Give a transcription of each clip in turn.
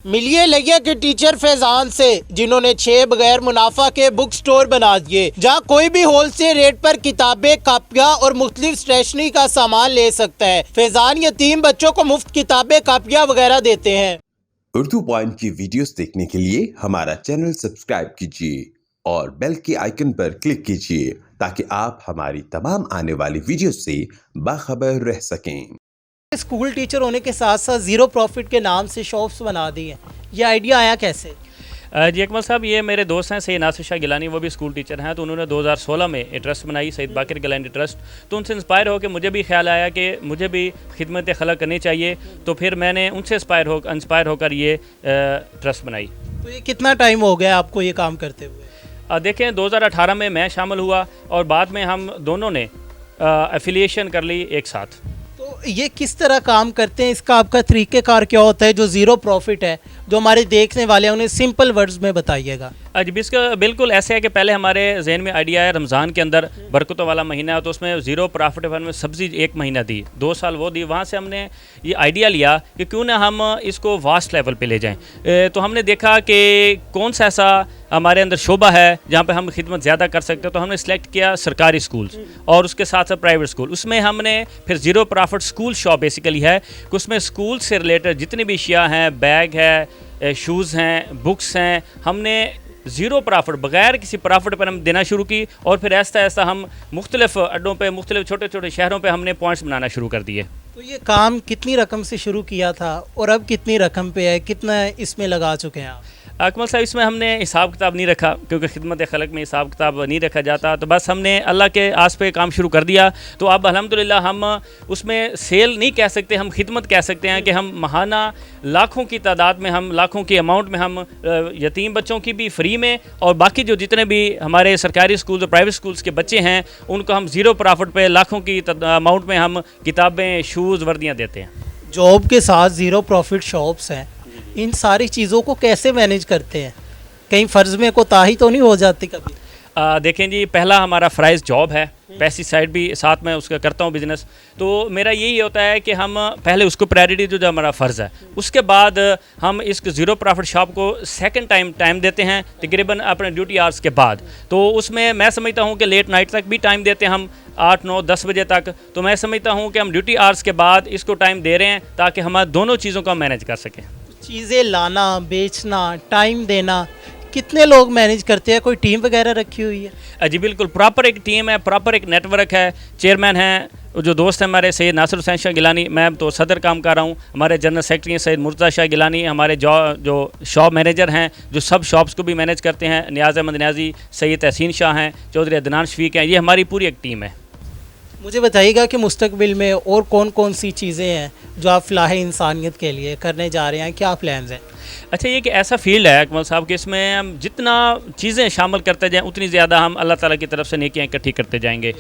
मिलिए लैया के टीचर फैजान से, जिन्होंने 6 बगैर मुनाफा के बुक स्टोर बना दिए, जहां कोई भी होलसेल रेट पर किताबें, कापियां और मुख्तलिफ स्टेशनरी का सामान ले सकता है। फैजान यतीम बच्चों को मुफ्त किताबें, कापियां वगैरह देते हैं। उर्दू पॉइंट की वीडियोस देखने के लिए हमारा चैनल सब्सक्राइब कीजिए और बेल के आइकन पर क्लिक कीजिए ताकि आप हमारी तमाम आने वाली वीडियोस से बाखबर रह सकें। स्कूल टीचर होने के साथ साथ ज़ीरो प्रॉफिट के नाम से शॉप्स बना दी हैं, ये आइडिया आया कैसे? जी अकमल साहब, ये मेरे दोस्त हैं सैयद नासिर शाह गिलानी, वो भी स्कूल टीचर हैं। तो उन्होंने 2016 में एक ट्रस्ट बनाई, सैयद बाकर गिलानी ट्रस्ट। तो उनसे इंस्पायर होकर मुझे भी ख्याल आया कि मुझे भी खिदमत खलक करनी चाहिए। तो फिर मैंने उनसे इंस्पायर होकर ये ट्रस्ट बनाई। तो ये कितना टाइम हो गया आपको ये काम करते हुए? देखें, 2018 में मैं शामिल हुआ और बाद में हम दोनों ने एफिलिएशन कर ली एक साथ। तो ये किस तरह काम करते हैं, इसका आपका तरीक़ेकार क्या होता है? जो ज़ीरो प्रॉफिट है, जो हमारे देखने वाले हैं, उन्हें सिंपल वर्ड्स में बताइएगा। जी बिल्कुल ऐसे है कि पहले हमारे जहन में आइडिया है, रमज़ान के अंदर बरकतों वाला महीना है, तो उसमें ज़ीरो प्रॉफिट फंड में सब्ज़ी 1 महीना दी, 2 साल वो दी। वहाँ से हमने ये आइडिया लिया कि क्यों ना हम इसको वास्ट लेवल पे ले जाएं। तो हमने देखा कि कौन सा ऐसा हमारे अंदर शोबा है जहाँ पे हम खिदमत ज़्यादा कर सकते हैं। तो हमने सेलेक्ट किया सरकारी स्कूल्स और उसके साथ साथ प्राइवेट स्कूल। उसमें हमने फिर zero profit school shop basically है कि उसमें स्कूल से रिलेटेड जितनी भी अशिया हैं, बैग है, शूज़ हैं, बुक्स हैं, हमने ज़ीरो प्रॉफिट बग़ैर किसी प्रॉफिट पर हम देना शुरू की। और फिर ऐसा ऐसा हम मुख्तलिफ़ अड्डों पे, मुख्तलिफ़ छोटे छोटे शहरों पे हमने पॉइंट्स बनाना शुरू कर दिए। तो ये काम कितनी रकम से शुरू किया था और अब कितनी रकम पे है, कितना इसमें लगा चुके हैं आप? अकमल साहब, इसमें हमने हिसाब किताब नहीं रखा क्योंकि खिदमत खलक में हिसाब किताब नहीं रखा जाता। तो बस हमने अल्लाह के आस पे काम शुरू कर दिया। तो अब अल्हम्दुलिल्लाह हम उसमें सेल नहीं कह सकते, हम खिदमत कह सकते हैं कि हम महाना लाखों की तादाद में, हम लाखों की अमाउंट में हम यतीम बच्चों की भी फ्री में और बाकी जो जितने भी हमारे सरकारी स्कूल और प्राइवेट स्कूल्स के बच्चे हैं उनको हम ज़ीरो प्रॉफिट पे लाखों की अमाउंट में हम किताबें, शूज़, वर्दियाँ देते हैं। जॉब के साथ ज़ीरो प्रॉफिट शॉप्स हैं, इन सारी चीज़ों को कैसे मैनेज करते हैं? कहीं फ़र्ज़ में कोताही तो नहीं हो जाती कभी? देखें जी, पहला हमारा फ़राइज़ जॉब है, पेस्टिसाइड भी साथ में उसका करता हूँ बिज़नेस। तो मेरा यही होता है कि हम पहले उसको प्रायोरिटी जो हमारा फ़र्ज़ है, उसके बाद हम इस ज़ीरो प्रॉफिट शॉप को सेकंड टाइम देते हैं तकरीबन अपने ड्यूटी आवर्स के बाद। तो उसमें मैं समझता हूँ कि लेट नाइट तक भी टाइम देते हैं हम, 8, 9, 10 बजे तक। तो मैं समझता हूँ कि हम ड्यूटी आवर्स के बाद इसको टाइम दे रहे हैं ताकि हम दोनों चीज़ों को मैनेज कर सकें। चीज़ें लाना, बेचना, टाइम देना, कितने लोग मैनेज करते हैं? कोई टीम वगैरह रखी हुई है? जी बिल्कुल, प्रॉपर एक टीम है, प्रॉपर एक नेटवर्क है। चेयरमैन हैं जो दोस्त हैं हमारे सैयद नासिर हुसैन शाह गिलानी, मैं तो सदर काम कर रहा हूँ। हमारे जनरल सेक्रेटरी हैं सैयद मुर्तज़ा शाह गिलानी, हमारे जो शॉप मैनेजर हैं जो सब शॉप्स को भी मैनेज करते हैं, नियाज़ अहमद नियाज़ी, सैयद तहसीन शाह हैं, चौधरी अदनान शफीक हैं। ये हमारी पूरी एक टीम है। मुझे बताइएगा कि मुस्तकबिल में और कौन कौन सी चीज़ें हैं जो आप फ़लाह इंसानियत के लिए करने जा रहे हैं, क्या प्लान्स हैं? अच्छा, ये कि ऐसा फील्ड है अकमल साहब कि इसमें हम जितना चीज़ें शामिल करते जाएं उतनी ज़्यादा हम अल्लाह ताला की तरफ से नेकियां इकट्ठी करते जाएंगे।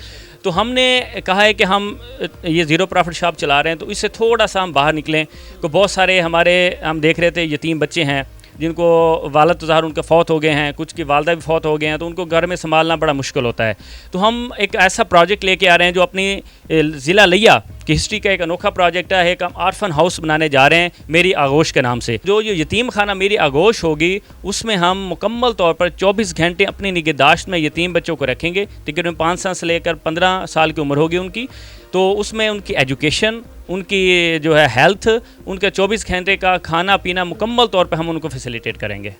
तो हमने कहा है कि हम ये ज़ीरो प्रॉफिट शॉप चला रहे हैं, तो इससे थोड़ा सा हम बाहर निकलें। तो बहुत सारे हम देख रहे थे यतीम बच्चे हैं जिनको वालिद तो ज़ाहिर उनके फ़ौत हो गए हैं, कुछ की वालदा भी फ़ौत हो गए हैं, तो उनको घर में संभालना बड़ा मुश्किल होता है। तो हम एक ऐसा प्रोजेक्ट लेके आ रहे हैं जो अपनी ज़िला लिया की हिस्ट्री का एक अनोखा प्रोजेक्ट है। एक हम आर्फन हाउस बनाने जा रहे हैं मेरी आगोश के नाम से। जो ये यतीम खाना मेरी आगोश होगी उसमें हम मुकम्मल तौर पर 24 घंटे अपनी निगहदाश्त में यतीम बच्चों को रखेंगे। तकरीबन 5 साल से लेकर 15 साल की उम्र होगी उनकी। तो उसमें उनकी एजुकेशन, उनकी जो है हेल्थ, उनका 24 घंटे का खाना पीना मुकम्मल तौर पर हम उनको फैसिलिटेट करेंगे।